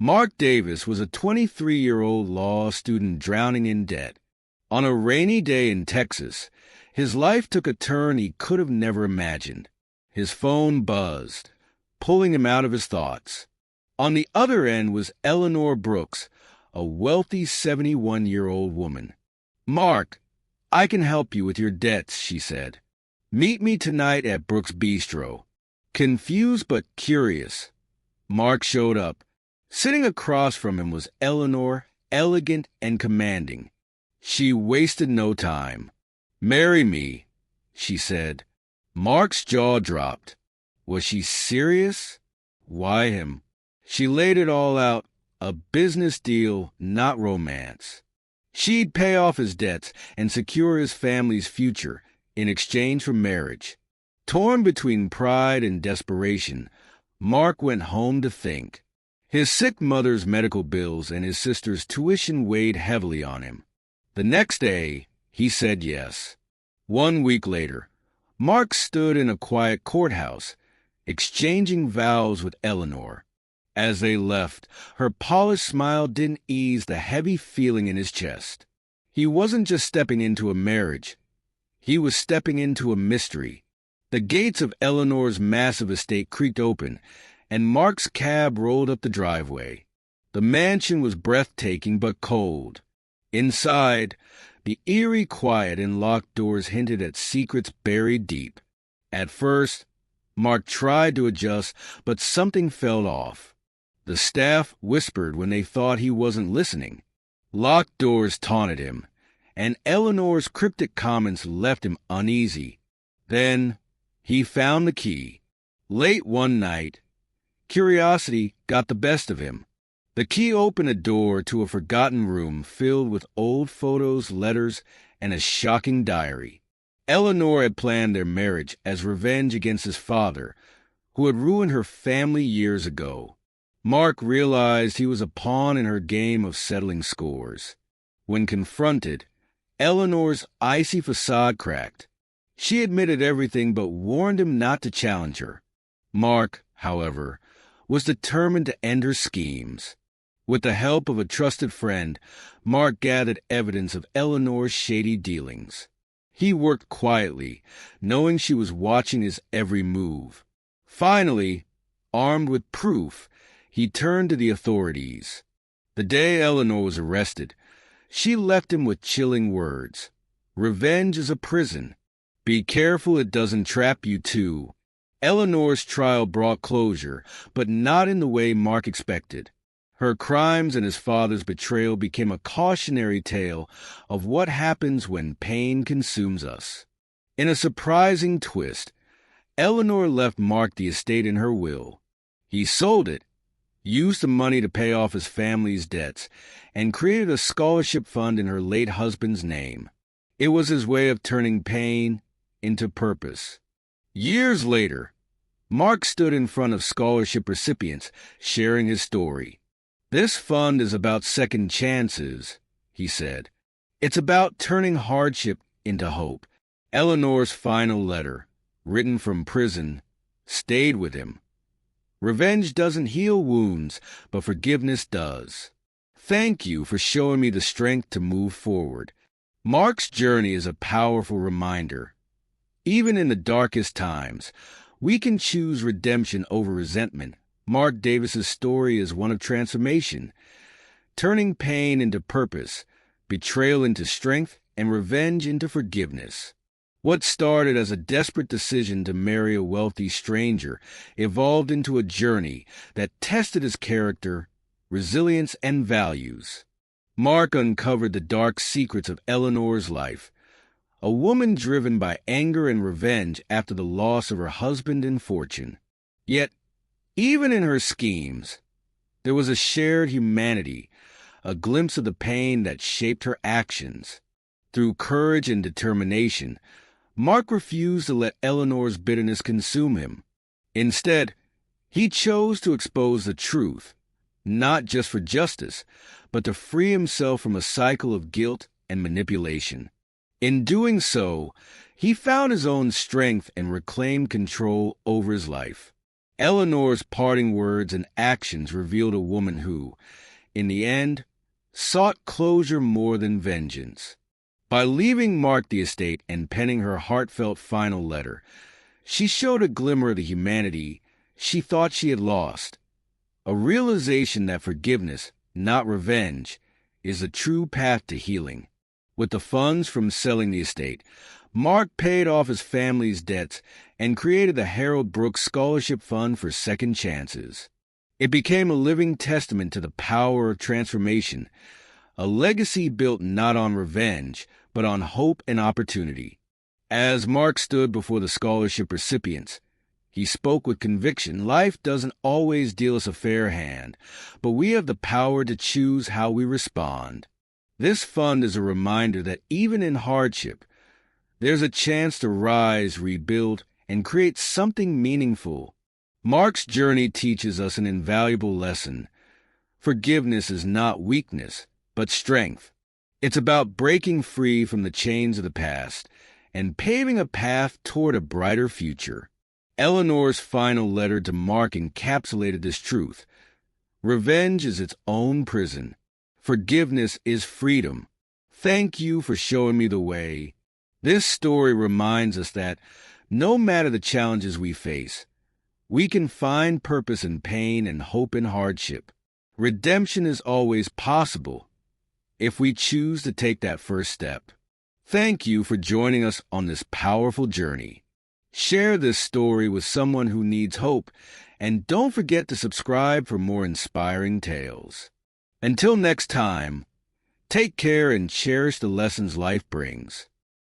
Mark Davis was a 23-year-old law student drowning in debt. On a rainy day in Texas, his life took a turn he could have never imagined. His phone buzzed, pulling him out of his thoughts. On the other end was Eleanor Brooks, a wealthy 71-year-old woman. "Mark, I can help you with your debts," she said. "Meet me tonight at Brooks' Bistro." Confused but curious, Mark showed up. Sitting across from him was Eleanor, elegant and commanding. She wasted no time. "Marry me," she said. Mark's jaw dropped. Was she serious? Why him? She laid it all out, a business deal, not romance. She'd pay off his debts and secure his family's future in exchange for marriage. Torn between pride and desperation, Mark went home to think. His sick mother's medical bills and his sister's tuition weighed heavily on him. The next day, he said yes. 1 week later, Mark stood in a quiet courthouse, exchanging vows with Eleanor. As they left, her polished smile didn't ease the heavy feeling in his chest. He wasn't just stepping into a marriage. He was stepping into a mystery. The gates of Eleanor's massive estate creaked open, and Mark's cab rolled up the driveway. The mansion was breathtaking but cold. Inside, the eerie quiet and locked doors hinted at secrets buried deep. At first, Mark tried to adjust, but something felt off. The staff whispered when they thought he wasn't listening. Locked doors taunted him, and Eleanor's cryptic comments left him uneasy. Then, he found the key. Late one night, curiosity got the best of him. The key opened a door to a forgotten room filled with old photos, letters, and a shocking diary. Eleanor had planned their marriage as revenge against his father, who had ruined her family years ago. Mark realized he was a pawn in her game of settling scores. When confronted, Eleanor's icy facade cracked. She admitted everything but warned him not to challenge her. Mark, however, was determined to end her schemes. With the help of a trusted friend, Mark gathered evidence of Eleanor's shady dealings. He worked quietly, knowing she was watching his every move. Finally, armed with proof, he turned to the authorities. The day Eleanor was arrested, she left him with chilling words. "Revenge is a prison. Be careful it doesn't trap you too." Eleanor's trial brought closure, but not in the way Mark expected. Her crimes and his father's betrayal became a cautionary tale of what happens when pain consumes us. In a surprising twist, Eleanor left Mark the estate in her will. He sold it, used the money to pay off his family's debts, and created a scholarship fund in her late husband's name. It was his way of turning pain into purpose. Years later, Mark stood in front of scholarship recipients, sharing his story. "This fund is about second chances," he said. "It's about turning hardship into hope." Eleanor's final letter, written from prison, stayed with him. Revenge doesn't heal wounds, but forgiveness does. Thank you for showing me the strength to move forward. Mark's journey is a powerful reminder. Even in the darkest times, we can choose redemption over resentment. Mark Davis's story is one of transformation, turning pain into purpose, betrayal into strength, and revenge into forgiveness. What started as a desperate decision to marry a wealthy stranger evolved into a journey that tested his character, resilience, and values. Mark uncovered the dark secrets of Eleanor's life, a woman driven by anger and revenge after the loss of her husband and fortune. Yet, even in her schemes, there was a shared humanity, a glimpse of the pain that shaped her actions. Through courage and determination, Mark refused to let Eleanor's bitterness consume him. Instead, he chose to expose the truth, not just for justice, but to free himself from a cycle of guilt and manipulation. In doing so, he found his own strength and reclaimed control over his life. Eleanor's parting words and actions revealed a woman who, in the end, sought closure more than vengeance. By leaving Mark the estate and penning her heartfelt final letter, she showed a glimmer of the humanity she thought she had lost, a realization that forgiveness, not revenge, is the true path to healing. With the funds from selling the estate, Mark paid off his family's debts and created the Harold Brooks Scholarship Fund for Second Chances. It became a living testament to the power of transformation, a legacy built not on revenge, but on hope and opportunity. As Mark stood before the scholarship recipients, he spoke with conviction. Life doesn't always deal us a fair hand, but we have the power to choose how we respond. This fund is a reminder that even in hardship, there's a chance to rise, rebuild, and create something meaningful. Mark's journey teaches us an invaluable lesson. Forgiveness is not weakness, but strength. It's about breaking free from the chains of the past and paving a path toward a brighter future. Eleanor's final letter to Mark encapsulated this truth. Revenge is its own prison. Forgiveness is freedom. Thank you for showing me the way. This story reminds us that no matter the challenges we face, we can find purpose in pain and hope in hardship. Redemption is always possible if we choose to take that first step. Thank you for joining us on this powerful journey. Share this story with someone who needs hope, and don't forget to subscribe for more inspiring tales. Until next time, take care and cherish the lessons life brings.